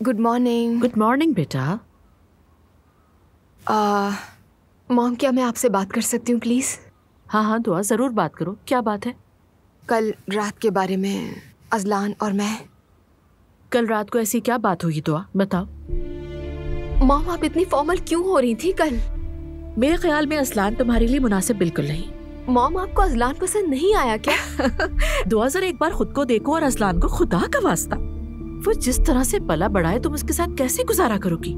Good morning. Good morning बेटा। Mom, क्या मैं आपसे बात कर सकती हूँ प्लीज? हाँ हाँ दुआ, जरूर बात करो। क्या बात है? कल रात के बारे में अजलान और मैं। कल रात को ऐसी क्या बात हुई दुआ, बताओ। मॉम, आप इतनी फॉर्मल क्यों हो रही थी कल? मेरे ख्याल में अजलान तुम्हारे लिए मुनासिब बिल्कुल नहीं। मॉम, आपको अजलान पसंद नहीं आया क्या? दुआ जरा एक बार खुद को देखो और अजलान को, खुदा का वास्ता। वो जिस तरह से पला बड़ा है, तुम उसके साथ कैसे गुजारा करोगी?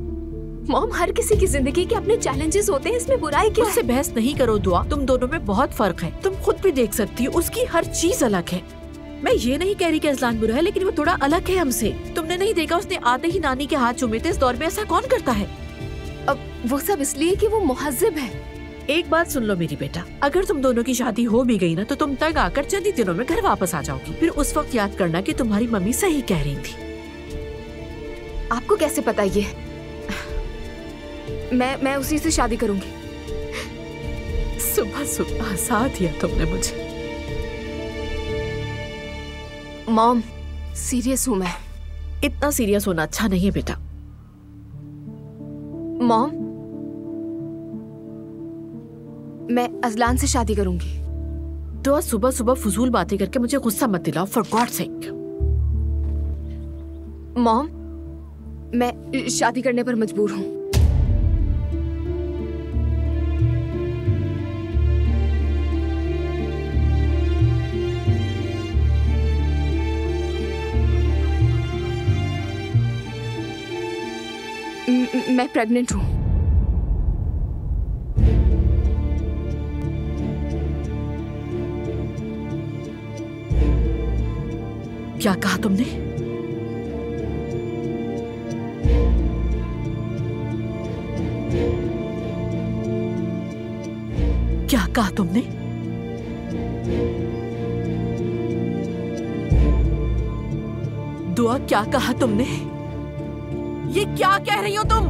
मॉम, हर किसी की जिंदगी के अपने चैलेंजेस होते हैं, इसमें बुराई क्या है? उससे बहस नहीं करो दुआ, तुम दोनों में बहुत फर्क है। तुम खुद भी देख सकती हो, उसकी हर चीज अलग है। मैं ये नहीं कह रही कि अजलान बुरा है, लेकिन वो थोड़ा अलग है हमसे। तुमने नहीं देखा उसने आते ही नानी के हाथ चूमे थे? इस दौर में ऐसा कौन करता है? अब वो सब इसलिए कि वो मुहज्जिब है। एक बात सुन लो मेरी बेटा, अगर तुम दोनों की शादी हो भी गई ना, तो तुम तंग आकर चंद ही दिनों में घर वापस आ जाओगी। फिर उस वक्त याद करना कि तुम्हारी मम्मी सही कह रही थी। आपको कैसे पता ये? मैं उसी से शादी करूंगी। सुबह सुबह हंसा दिया तुमने मुझे। मॉम, सीरियस हूँ मैं। इतना सीरियस होना अच्छा नहीं है बेटा। मॉम, मैं अजलान से शादी करूंगी। तो सुबह सुबह फजूल बातें करके मुझे गुस्सा मत दिलाओ, फॉर गॉड सेक। मॉम, मैं शादी करने पर मजबूर हूँ। मैं प्रेग्नेंट हूँ। क्या कहा तुमने? क्या कहा तुमने? दुआ, क्या कहा तुमने? ये क्या कह रही हो तुम?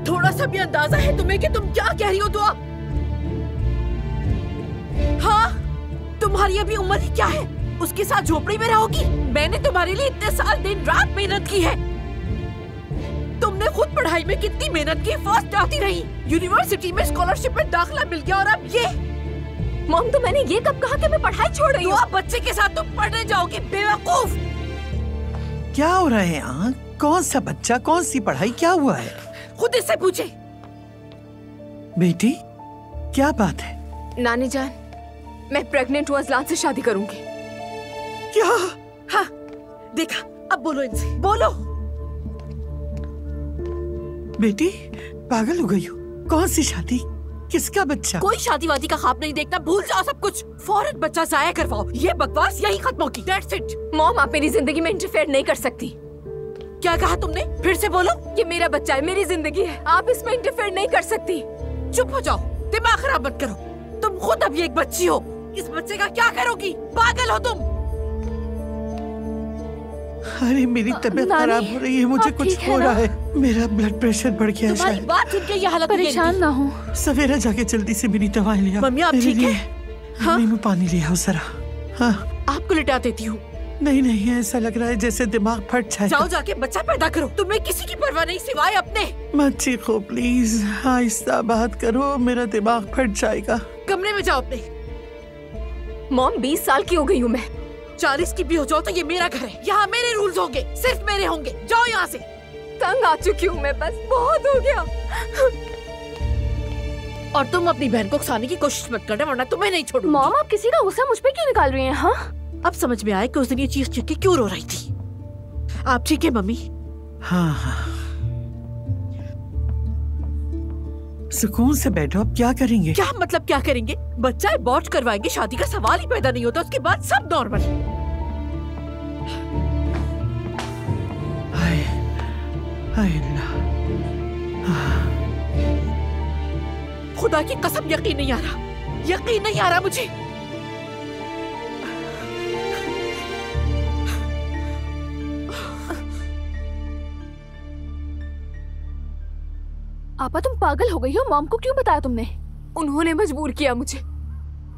थोड़ा सा भी अंदाजा है तुम्हें कि तुम क्या कह रही हो दुआ? हाँ, तुम्हारी अभी उम्र ही क्या है? उसके साथ झोपड़ी में रहोगी? मैंने तुम्हारे लिए इतने साल दिन रात मेहनत की है। तुमने खुद पढ़ाई में कितनी मेहनत की, फर्स्ट आती रही, यूनिवर्सिटी में स्कॉलरशिप में दाखिला मिल गया, और अब ये। मॉम, तो मैंने ये कब कहा कि मैं पढ़ाई छोड़ रही हूँ? तो बच्चे के साथ तुम पढ़ने जाओगी, बेवकूफ। क्या हो रहा है यहाँ? कौन सा बच्चा, कौन सी पढ़ाई, क्या हुआ है? खुद इससे पूछे। बेटी, क्या बात है? नानी जान, मैं प्रेग्नेंट हूँ, अजलान से शादी करूंगी। क्या? हाँ, देखा, अब बोलो इनसे, बोलो। बेटी, पागल हो गई हो? कौन सी शादी, किसका बच्चा? कोई शादी वादी का ख्वाब नहीं देखना, भूल जाओ सब कुछ। फौरन बच्चा जाया करवाओ, ये बकवास यही खत्म होगी। That's it। मॉम, आप मेरी जिंदगी में इंटरफेयर नहीं कर सकती। क्या कहा तुमने? फिर से बोलो। ये मेरा बच्चा है, मेरी जिंदगी है, आप इसमें इंटरफेयर नहीं कर सकती। चुप हो जाओ, दिमाग खराब मत करो। तुम खुद अभी एक बच्ची हो, इस बच्चे का क्या करोगी? पागल हो तुम। अरे मेरी तबीयत खराब हो रही है, मुझे कुछ हो रहा है। मेरा ब्लड प्रेशर बढ़ गया है तुम्हारी शायद। बात सुन के ये हालत परेशान ना हो। सवेरा जाके जल्दी से मेरी दवाई लिया। मम्मी, आप ठीक है? हाँ? नींबू पानी लिया हो जरा। हाँ, आपको लिटा देती हूँ। नहीं नहीं, ऐसा लग रहा है जैसे दिमाग फट जाएगा। जाओ जाके बच्चा पैदा करो, तुम्हें किसी की परवाह नहीं सिवाय अपने। मत चीखो प्लीज, आहिस्ता बात करो, मेरा दिमाग फट जाएगा। कमरे में जाओ अपने। मॉम, 20 साल की हो गई हूँ मैं। 40 की भी हो जाओ तो ये मेरा घर है, यहाँ मेरे रूल्स होंगे, सिर्फ मेरे होंगे। जाओ यहाँ से। तंग आ चुकी हूँ मैं, बस बहुत हो गया। और तुम अपनी बहन को उकसाने की कोशिश मत करना, वरना तुम्हें नहीं छोड़ूंगी। मॉम, आप किसी का गुस्सा मुझ पे क्यों निकाल रही हैं? हाँ, अब समझ में आया कि उस दिन ये चीख चीख के क्यों रो रही थी। आप ठीक है मम्मी? हाँ हाँ, सुकून से बैठो। अब क्या करेंगे? क्या मतलब क्या करेंगे? बच्चा अबॉर्ट करवाएंगे, शादी का सवाल ही पैदा नहीं होता, उसके बाद सब नॉर्मल। हाय हाय अल्लाह, खुदा की कसम यकीन नहीं आ रहा, यकीन नहीं आ रहा मुझे। आपा, तुम पागल हो गई हो? मॉम को क्यों बताया तुमने? उन्होंने मजबूर किया मुझे।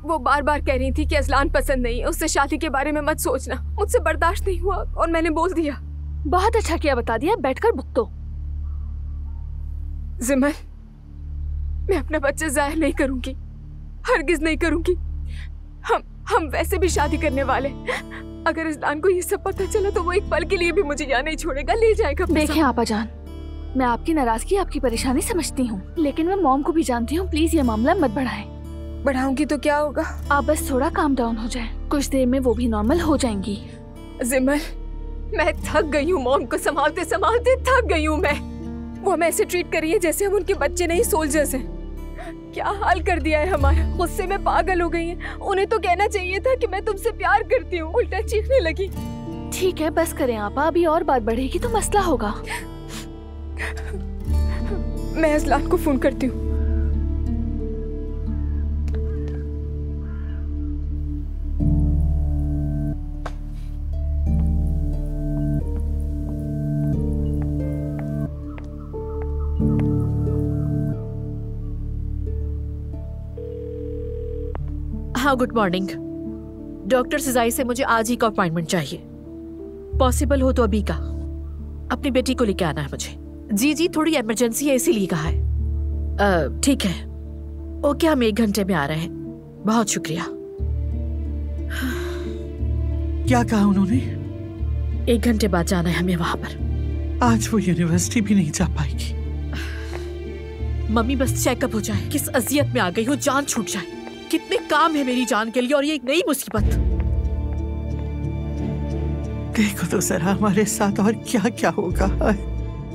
वो बार बार कह रही थी कि अजलान पसंद नहीं है, उससे शादी के बारे में मत सोचना। मुझसे बर्दाश्त नहीं हुआ और मैंने बोल दिया। बहुत अच्छा किया, बता दिया, बैठकर भुगतो। जिमल, मैं अपना बच्चा जाहिर नहीं करूंगी, हरगिज नहीं करूंगी। हम वैसे भी शादी करने वाले। अगर अजलान को ये सब पता चला तो वो एक पल के लिए भी मुझे यहाँ नहीं छोड़ेगा, ले जाएगा। देखें आपा जान, मैं आपकी नाराजगी, आपकी परेशानी समझती हूँ, लेकिन मैं मॉम को भी जानती हूँ। प्लीज ये मामला मत बढ़ाएं। बढ़ाऊंगी तो क्या होगा? आप बस थोड़ा काम डाउन हो जाए, कुछ देर में वो भी नॉर्मल हो जाएंगी। जिमल, मैं थक गई हूँ, मॉम को संभालते संभालते थक गई हूँ मैं। वो हमें ऐसे ट्रीट कर रही है जैसे हम उनके बच्चे नहीं, सोल्जर्स हैं। क्या हाल कर दिया है हमारा। गुस्से में पागल हो गई है। उन्हें तो कहना चाहिए था कि मैं तुमसे प्यार करती हूँ, उल्टा चीखने लगी। ठीक है, बस करें आपा, अभी और बात बढ़ेगी तो मसला होगा। मैं अजलान को फोन करती हूँ। हाँ, गुड मॉर्निंग। डॉक्टर सिजाई से मुझे आज ही का अपॉइंटमेंट चाहिए। पॉसिबल हो तो अभी का। अपनी बेटी को लेके आना है मुझे। जी, थोड़ी इमरजेंसी है इसीलिए कहा है। ठीक है, ओके, हम 1 घंटे में आ रहे हैं। बहुत शुक्रिया। क्या कहा उन्होंने? 1 घंटे बाद जाना है हमें वहां पर। आज वो यूनिवर्सिटी भी नहीं जा पाएगी। मम्मी, बस चेकअप हो जाए। किस अजियत में आ गई हूँ, जान छूट जाए। कितने काम है मेरी जान के लिए और ये एक नई मुसीबत। देखो तो जरा हमारे साथ और क्या क्या होगा।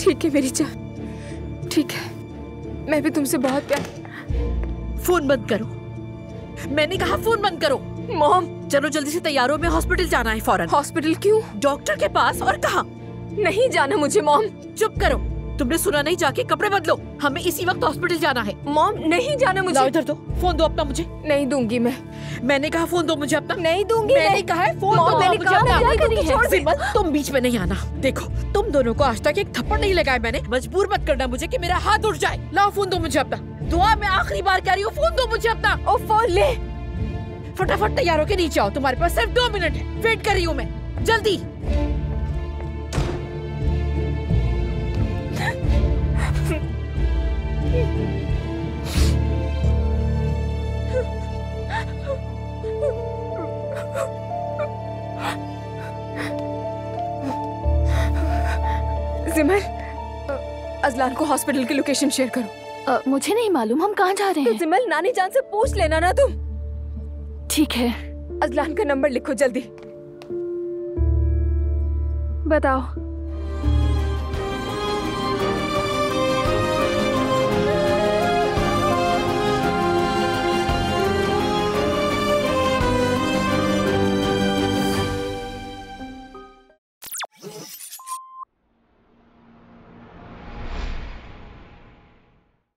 ठीक है मेरी जान, ठीक है। मैं भी तुमसे बहुत प्यार। फोन बंद करो। मैंने कहा फोन बंद करो। मॉम, चलो जल्दी से तैयार हो, मैं हॉस्पिटल जाना है फौरन। हॉस्पिटल क्यों? डॉक्टर के पास। और कहाँ? नहीं जाना मुझे मॉम। चुप करो, तुमने सुना नहीं? जाके कपड़े बदलो, हमें इसी वक्त हॉस्पिटल जाना है। मॉम, नहीं जाना मुझे। इधर दो, फोन दो अपना मुझे। नहीं दूंगी मैं। मैंने कहा फोन दो मुझे अपना। नहीं दूंगी। मैंने कहा है फोन दो मैंने मुझे कहा अपना। क्या करी है? सिमल, तुम बीच में नहीं आना। देखो, तुम दोनों को आज तक एक थप्पड़ नहीं लगाया मैंने। मजबूर मत करना मुझे कि मेरा हाथ उठ जाए। लाओ फोन दो मुझे अपना। दुआ में आखिरी बार कह रही हूँ, फोन दो मुझे अपना। ओ फोन ले। फटाफट तैयार होके नीचे आओ, तुम्हारे पास सिर्फ 2 मिनट है। वेट कर रही हूँ मैं, जल्दी। जिमल, अजलान को हॉस्पिटल की लोकेशन शेयर करो। मुझे नहीं मालूम हम कहाँ जा रहे हैं। तो जिमल, नानी जान से पूछ लेना ना तुम। ठीक है। अजलान का नंबर लिखो जल्दी। बताओ।